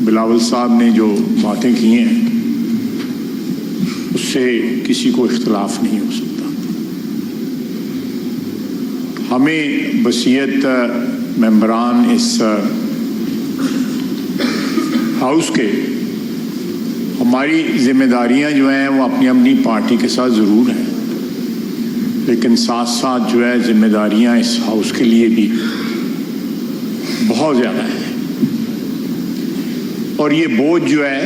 بلاول صاحب نے جو باتیں کی ہیں اس سے کسی کو اختلاف نہیں ہو سکتا. ہمیں بصیرت ممبران اس ہاؤس کے ہماری ذمہ داریاں جو ہیں وہ اپنی اپنی پارٹی کے ساتھ ضرور ہیں، لیکن ساتھ ساتھ جو ہے ذمہ داریاں اس ہاؤس کے لیے بھی بہت زیادہ ہیں. اور یہ بوجھ جو ہے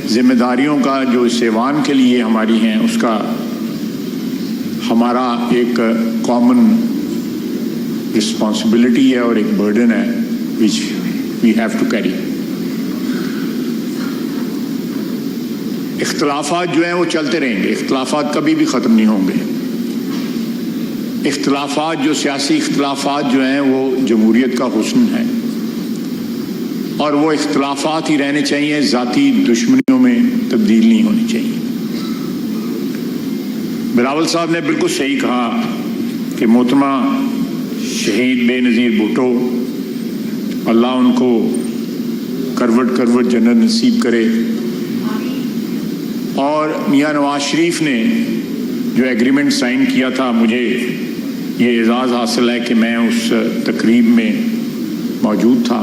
ذمہ داریوں کا جو اس ایوان کے لیے ہماری ہیں اس کا ہمارا ایک کامن رسپانسبلٹی ہے اور ایک برڈن ہے which we have to carry. اختلافات جو ہیں وہ چلتے رہیں گے، اختلافات کبھی بھی ختم نہیں ہوں گے. اختلافات جو سیاسی اختلافات جو ہیں وہ جمہوریت کا حسن ہے اور وہ اختلافات ہی رہنے چاہیے، ذاتی دشمنیوں میں تبدیل نہیں ہونی چاہیے. بلاول صاحب نے بالکل صحیح کہا کہ محترمہ شہید بے نظیر بھٹو، اللہ ان کو کروٹ کروٹ جنت نصیب کرے. اور میاں نواز شریف نے جو ایگریمنٹ سائن کیا تھا، مجھے یہ اعزاز حاصل ہے کہ میں اس تقریب میں موجود تھا.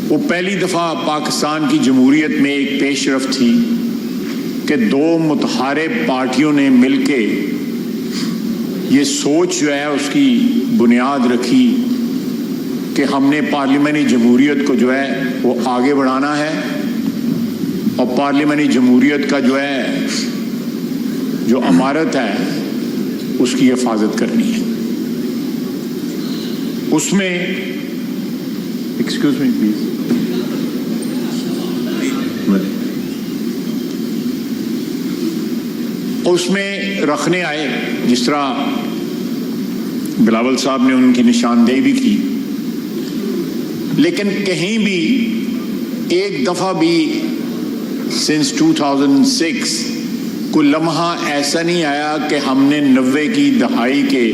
وہ پہلی دفعہ پاکستان کی جمہوریت میں ایک پیش رفت تھی کہ دو متحارب پارٹیوں نے مل کے یہ سوچ جو ہے اس کی بنیاد رکھی کہ ہم نے پارلیمانی جمہوریت کو جو ہے وہ آگے بڑھانا ہے اور پارلیمانی جمہوریت کا جو ہے جو امارت ہے اس کی حفاظت کرنی ہے. اس میں ایکسکیوز می پلیز، اس میں رکھنے آئے جس طرح بلاول صاحب نے ان کی نشاندہی بھی کی، لیکن کہیں بھی ایک دفعہ بھی سنس 2006 کوئی لمحہ ایسا نہیں آیا کہ ہم نے 90 کی دہائی کے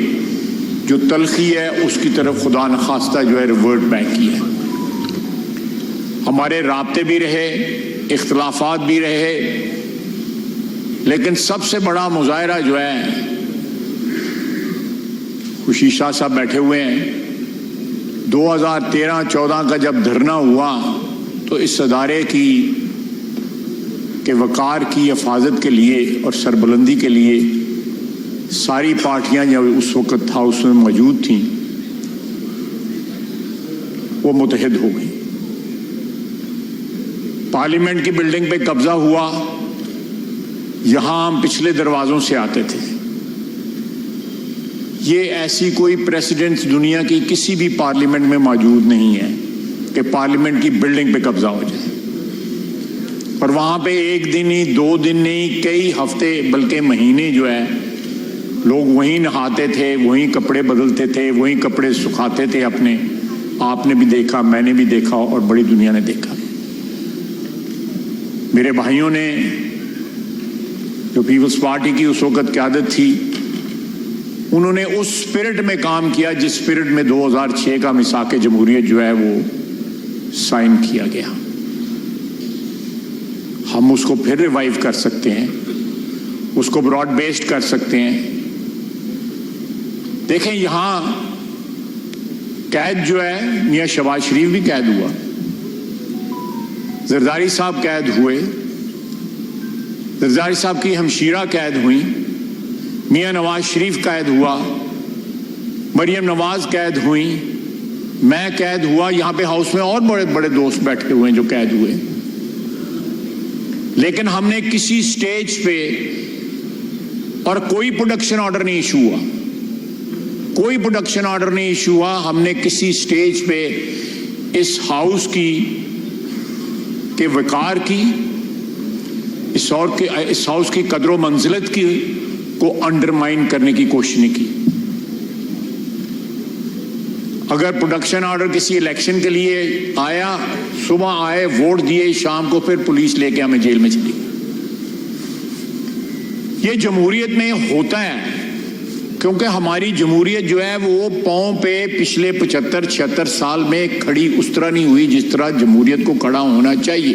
جو تلخی ہے اس کی طرف خدا نخواستہ جو ہے ریورٹ بیک کیا. ہمارے رابطے بھی رہے، اختلافات بھی رہے، لیکن سب سے بڑا مظاہرہ جو ہے، خوشی شاہ صاحب بیٹھے ہوئے ہیں، 2013-14 کا جب دھرنا ہوا تو اس ادارے کی کہ وقار کی حفاظت کے لیے اور سربلندی کے لیے ساری پارٹیاں جو اس وقت تھا اس میں موجود تھیں وہ متحد ہو گئی. پارلیمنٹ کی بلڈنگ پہ قبضہ ہوا، یہاں ہم پچھلے دروازوں سے آتے تھے. یہ ایسی کوئی پریسیڈنٹ دنیا کی کسی بھی پارلیمنٹ میں موجود نہیں ہے کہ پارلیمنٹ کی بلڈنگ پہ قبضہ ہو جائے اور وہاں پہ ایک دن ہی 2 دن نہیں کئی ہفتے بلکہ مہینے جو ہے لوگ وہیں نہاتے تھے، وہیں کپڑے بدلتے تھے، وہیں کپڑے سکھاتے تھے اپنے. آپ نے بھی دیکھا، میں نے بھی دیکھا اور بڑی دنیا نے دیکھا. میرے بھائیوں نے جو پیپلز پارٹی کی اس وقت قیادت تھی انہوں نے اس اسپرٹ میں کام کیا جس اسپرٹ میں 2006 کا میثاق جمہوریت جو ہے وہ سائن کیا گیا. ہم اس کو پھر ریوائیو کر سکتے ہیں، اس کو براڈ بیسڈ کر سکتے ہیں. دیکھیں یہاں قید جو ہے، میاں شہباز شریف بھی قید ہوا، زرداری صاحب قید ہوئے، زرداری صاحب کی ہمشیرہ قید ہوئی، میاں نواز شریف قید ہوا، مریم نواز قید ہوئی، میں قید ہوا. یہاں پہ ہاؤس میں اور بڑے بڑے دوست بیٹھے ہوئے ہیں جو قید ہوئے. لیکن ہم نے کسی سٹیج پہ اور کوئی پروڈکشن آرڈر نہیں ایشو ہوا، کوئی پروڈکشن آرڈر نہیں ایشو ہوا. ہم نے کسی سٹیج پہ اس ہاؤس کی کہ وقار کی، اس ہاؤس کی قدر و منزلت کی کو انڈرمائن کرنے کی کوشش نہیں کی. اگر پروڈکشن آرڈر کسی الیکشن کے لیے آیا، صبح آئے، ووٹ دیے، شام کو پھر پولیس لے کے ہمیں جیل میں چلی. یہ جمہوریت میں ہوتا ہے. کیونکہ ہماری جمہوریت جو ہے وہ پاؤں پہ پچھلے 75-76 سال میں کھڑی اس طرح نہیں ہوئی جس طرح جمہوریت کو کھڑا ہونا چاہیے.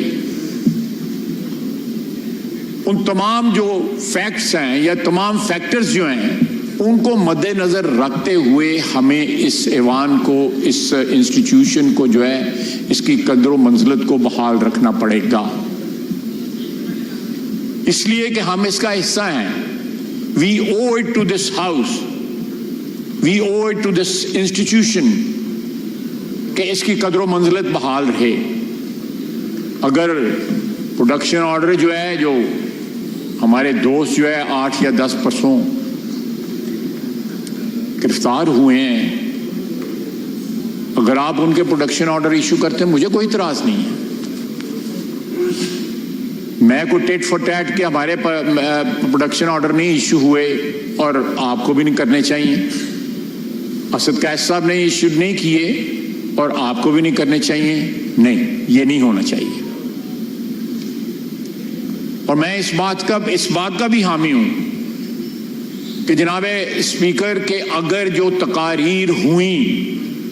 ان تمام جو فیکٹس ہیں یا تمام فیکٹرز جو ہیں ان کو مد نظر رکھتے ہوئے ہمیں اس ایوان کو, اس انسٹیٹیوشن کو جو ہے اس کی قدر و منزلت کو بحال رکھنا پڑے گا. اس لیے کہ ہم اس کا حصہ ہیں. We owe it to this house, we owe it to this institution کہ اس کی قدر و منزلت بحال رہے. اگر پروڈکشن آرڈر جو ہے, جو ہمارے دوست جو ہے 8 یا 10 پرسوں گرفتار ہوئے ہیں, اگر آپ ان کے پروڈکشن آرڈر ایشو کرتے ہیں مجھے کوئی اعتراض نہیں ہے. میں کوئی ٹیٹ فور ٹیٹ کے ہمارے پروڈکشن آرڈر نہیں ایشو ہوئے اور آپ کو بھی نہیں کرنے چاہیے. اسد قیس صاحب نے ایشو نہیں کیے اور آپ کو بھی نہیں کرنے چاہیے. نہیں, یہ نہیں ہونا چاہیے. اور میں اس بات کا بھی حامی ہوں کہ جناب اسپیکر کہ اگر جو تقاریر ہوئیں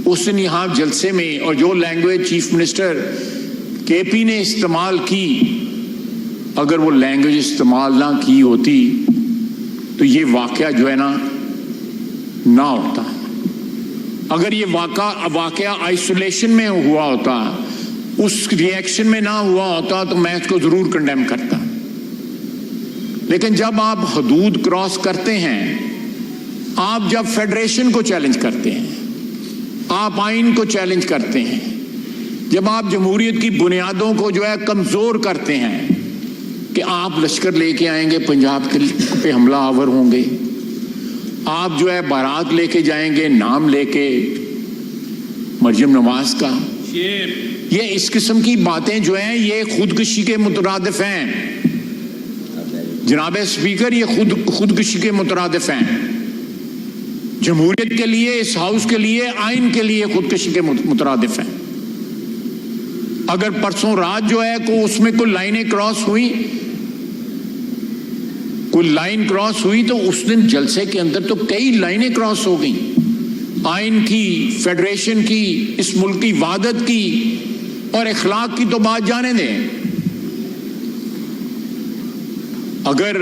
اس دن یہاں جلسے میں اور جو لینگویج چیف منسٹر کے پی نے استعمال کی, اگر وہ لینگویج استعمال نہ کی ہوتی تو یہ واقعہ جو ہے نہ ہوتا. اگر یہ واقعہ آئسولیشن میں ہوا ہوتا, اس ریئیکشن میں نہ ہوا ہوتا تو میں اس کو ضرور کنڈیم کرتا. لیکن جب آپ حدود کراس کرتے ہیں, آپ جب فیڈریشن کو چیلنج کرتے ہیں, آپ آئین کو چیلنج کرتے ہیں, جب آپ جمہوریت کی بنیادوں کو جو ہے کمزور کرتے ہیں کہ آپ لشکر لے کے آئیں گے, پنجاب پہ حملہ آور ہوں گے, آپ جو ہے بارات لے کے جائیں گے نام لے کے مریم نواز کا, یہ اس قسم کی باتیں جو ہیں یہ خودکشی کے مترادف ہیں. جناب اسپیکر, یہ خودکشی کے مترادف ہیں. جمہوریت کے لیے, اس ہاؤس کے لیے, آئین کے لیے خودکشی کے مترادف ہیں. اگر پرسوں رات جو ہے اس میں کوئی لائنیں کراس ہوئی تو اس دن جلسے کے اندر تو کئی لائنیں کراس ہو گئیں. آئین کی, فیڈریشن کی, اس ملک کی وحدت کی اور اخلاق کی تو بات جانے دیں. اگر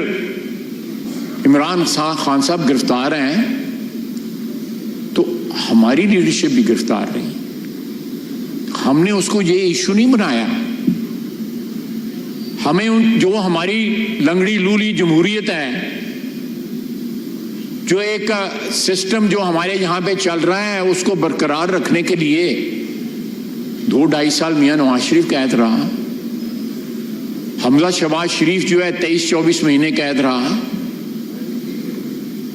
عمران خان صاحب گرفتار ہیں تو ہماری لیڈرشپ بھی گرفتار رہی. ہم نے اس کو یہ ایشو نہیں بنایا. ہمیں جو ہماری لنگڑی لولی جمہوریت ہے, جو ایک سسٹم جو ہمارے یہاں پہ چل رہا ہے, اس کو برقرار رکھنے کے لیے 2-2.5 سال میاں نواز شریف قید رہا. حمزہ شہباز شریف جو ہے 23-24 مہینے قید رہا.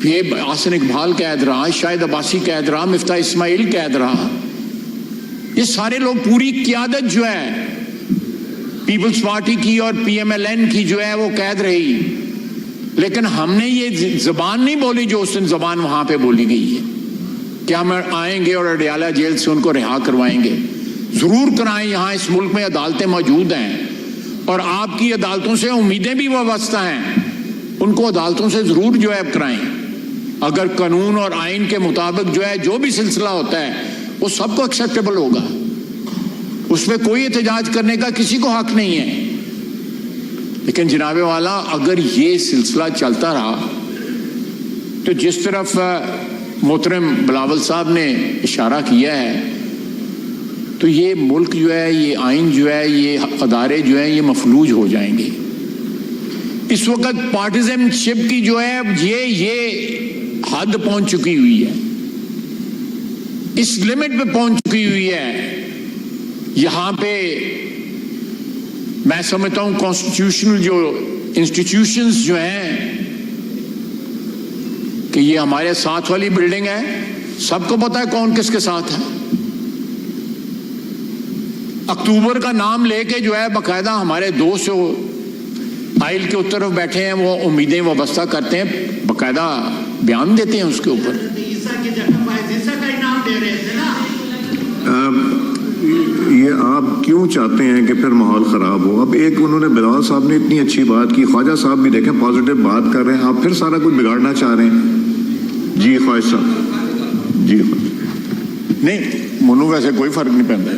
پھر حسن اقبال قید رہا, شاہد عباسی قید رہا, مفتاح اسماعیل قید رہا. یہ سارے لوگ, پوری قیادت جو ہے پیپلز پارٹی کی اور پی ایم ایل این کی جو ہے وہ قید رہی. لیکن ہم نے یہ زبان نہیں بولی جو اس دن زبان وہاں پہ بولی گئی ہے کہ ہم آئیں گے اور اڈیالہ جیل سے ان کو رہا کروائیں گے. ضرور کرائیں. یہاں اس ملک میں عدالتیں موجود ہیں اور آپ کی عدالتوں سے امیدیں بھی وابستہ ہیں. ان کو عدالتوں سے ضرور جو ہے کرائیں. اگر قانون اور آئین کے مطابق جو ہے جو بھی سلسلہ ہوتا ہے وہ سب کو ایکسیپٹیبل ہوگا. اس میں کوئی احتجاج کرنے کا کسی کو حق نہیں ہے. لیکن جناب والا, اگر یہ سلسلہ چلتا رہا تو جس طرف محترم بلاول صاحب نے اشارہ کیا ہے تو یہ ملک جو ہے, یہ آئین جو ہے, یہ ادارے جو ہیں یہ مفلوج ہو جائیں گے. اس وقت پارٹیزن شپ کی جو ہے یہ حد پہنچ چکی ہوئی ہے, اس لمٹ پہ پہنچ چکی ہوئی ہے. یہاں پہ میں سمجھتا ہوں کانسٹیٹیوشنل جو انسٹیٹیوشنز جو ہیں کہ یہ ہمارے ساتھ والی بلڈنگ ہے, سب کو پتا ہے کون کس کے ساتھ ہے. اکتوبر کا نام لے کے جو ہے باقاعدہ ہمارے دوست جو آئل کے طرف بیٹھے ہیں وہ امیدیں وابستہ کرتے ہیں, باقاعدہ بیان دیتے ہیں اس کے اوپر. یہ آپ کیوں چاہتے ہیں کہ پھر ماحول خراب ہو؟ اب ایک انہوں نے بلال صاحب نے اتنی اچھی بات کی, خواجہ صاحب بھی دیکھیں پازیٹیو بات کر رہے ہیں, آپ پھر سارا کچھ بگاڑنا چاہ رہے ہیں. جی خواجہ صاحب جی نہیں منو ویسے کوئی فرق نہیں پہنتا.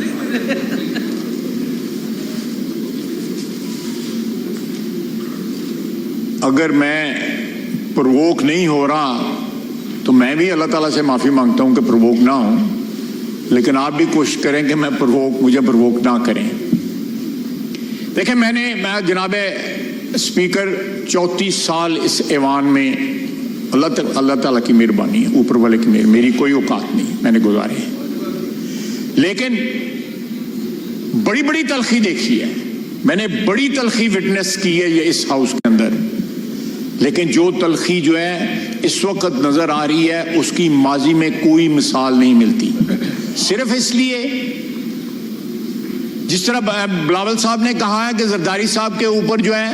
اگر میں پرووک نہیں ہو رہا تو میں بھی اللہ تعالیٰ سے معافی مانگتا ہوں کہ پرووک نہ ہوں, لیکن آپ بھی کوشش کریں کہ مجھے پرووک نہ کریں. دیکھیں میں جناب اسپیکر 34 سال اس ایوان میں اللہ تعالیٰ کی مہربانی ہے, اوپر والے کی میری کوئی اوقات نہیں, میں نے گزارے ہیں, لیکن بڑی بڑی تلخی دیکھی ہے, میں نے بڑی تلخی وٹنس کی ہے یہ اس ہاؤس کے اندر, لیکن جو تلخی جو ہے اس وقت نظر آ رہی ہے اس کی ماضی میں کوئی مثال نہیں ملتی. صرف اس لیے جس طرح بلاول صاحب نے کہا ہے کہ زرداری صاحب کے اوپر جو ہے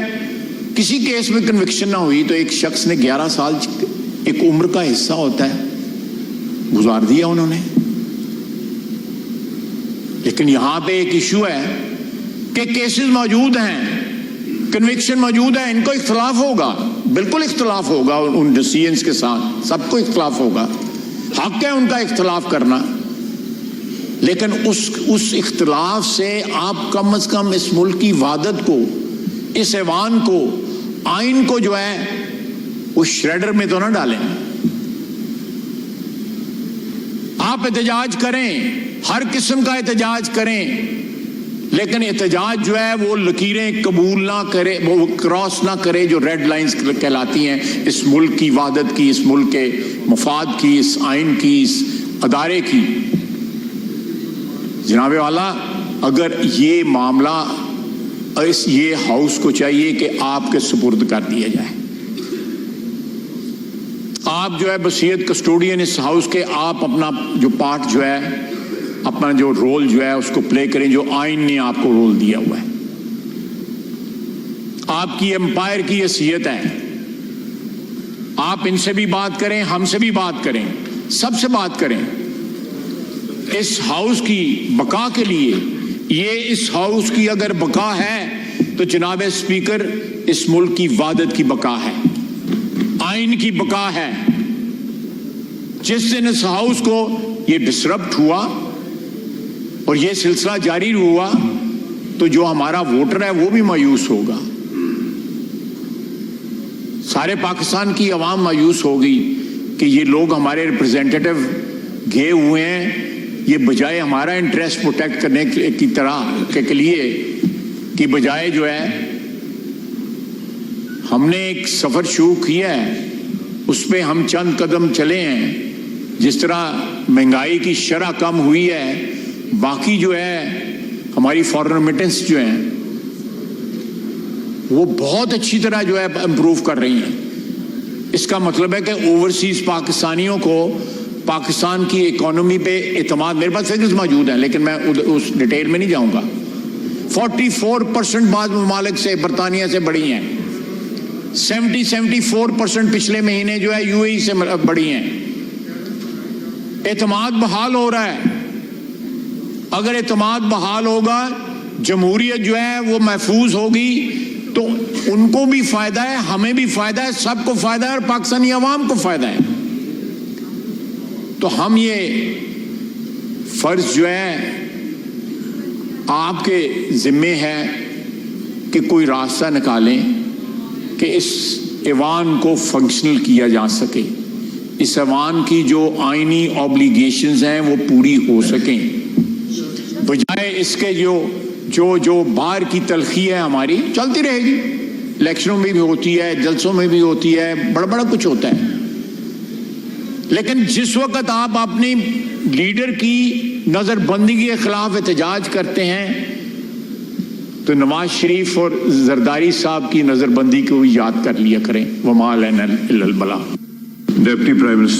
کسی کیس میں کنوکشن نہ ہوئی تو ایک شخص نے 11 سال ایک عمر کا حصہ ہوتا ہے گزار دیا انہوں نے. لیکن یہاں پہ ایک ایشو ہے کہ کیسز موجود ہیں, کنوکشن موجود ہے, ان کو اختلاف ہوگا, بالکل اختلاف ہوگا ان ڈیسیژنز کے ساتھ, سب کو اختلاف ہوگا, حق ہے ان کا اختلاف کرنا, لیکن اس اختلاف سے آپ کم از کم اس ملک کی وحدت کو, اس ایوان کو, آئین کو جو ہے وہ شریڈر میں تو نہ ڈالیں. آپ احتجاج کریں, ہر قسم کا احتجاج کریں, لیکن احتجاج جو ہے وہ لکیریں قبول نہ کرے, وہ کراس نہ کرے جو ریڈ لائنز کہلاتی ہیں اس ملک کی وحدت کی, اس ملک کے مفاد کی, اس آئین کی, اس ادارے کی. جناب والا اگر یہ معاملہ یہ ہاؤس کو چاہیے کہ آپ کے سپرد کر دیا جائے, آپ جو ہے وصیت کسٹوڈین اس ہاؤس کے, آپ اپنا جو پارٹ جو ہے, اپنا جو رول جو ہے اس کو پلے کریں جو آئین نے آپ کو رول دیا ہوا ہے. آپ کی امپائر کی حیثیت ہے, آپ ان سے بھی بات کریں, ہم سے بھی بات کریں, سب سے بات کریں. اس ہاؤس کی بقا کے لیے, یہ اس ہاؤس کی اگر بقا ہے تو جناب اسپیکر اس ملک کی وحدت کی بقا ہے, آئین کی بقا ہے. جس دن اس ہاؤس کو یہ ڈسرپٹ ہوا اور یہ سلسلہ جاری ہوا تو جو ہمارا ووٹر ہے وہ بھی مایوس ہوگا, سارے پاکستان کی عوام مایوس ہوگی کہ یہ لوگ ہمارے ریپرزینٹیٹو گئے ہوئے ہیں, یہ بجائے ہمارا انٹرسٹ پروٹیکٹ کرنے کی طرح کے لیے کی بجائے جو ہے ہم نے ایک سفر شروع کیا ہے, اس پہ ہم چند قدم چلے ہیں. جس طرح مہنگائی کی شرح کم ہوئی ہے, باقی جو ہے ہماری فارن ریمیٹنس جو ہیں وہ بہت اچھی طرح جو ہے امپروو کر رہی ہیں. اس کا مطلب ہے کہ اوورسیز پاکستانیوں کو پاکستان کی اکانومی پہ اعتماد, میرے پاس فگرز موجود ہیں لیکن میں اس ڈیٹیل میں نہیں جاؤں گا, 44% بعض ممالک سے, برطانیہ سے بڑی ہیں, 74% پچھلے مہینے جو ہے یو اے ای سے بڑی ہیں. اعتماد بحال ہو رہا ہے. اگر اعتماد بحال ہوگا, جمہوریت جو ہے وہ محفوظ ہوگی تو ان کو بھی فائدہ ہے, ہمیں بھی فائدہ ہے, سب کو فائدہ ہے اور پاکستانی عوام کو فائدہ ہے. تو ہم یہ فرض جو ہے آپ کے ذمے ہے کہ کوئی راستہ نکالیں کہ اس ایوان کو فنکشنل کیا جا سکے, اس ایوان کی جو آئینی آبلیگیشنز ہیں وہ پوری ہو سکیں, بجائے اس کے جو باہر کی تلخی ہے ہماری چلتی رہے گی, الیکشنوں میں بھی ہوتی ہے, جلسوں میں بھی ہوتی ہے, بڑا کچھ ہوتا ہے. لیکن جس وقت آپ اپنی لیڈر کی نظر بندی کے خلاف احتجاج کرتے ہیں تو نواز شریف اور زرداری صاحب کی نظر بندی کو یاد کر لیا کریں. وما علینا الا البلاغ. Deputy prime minister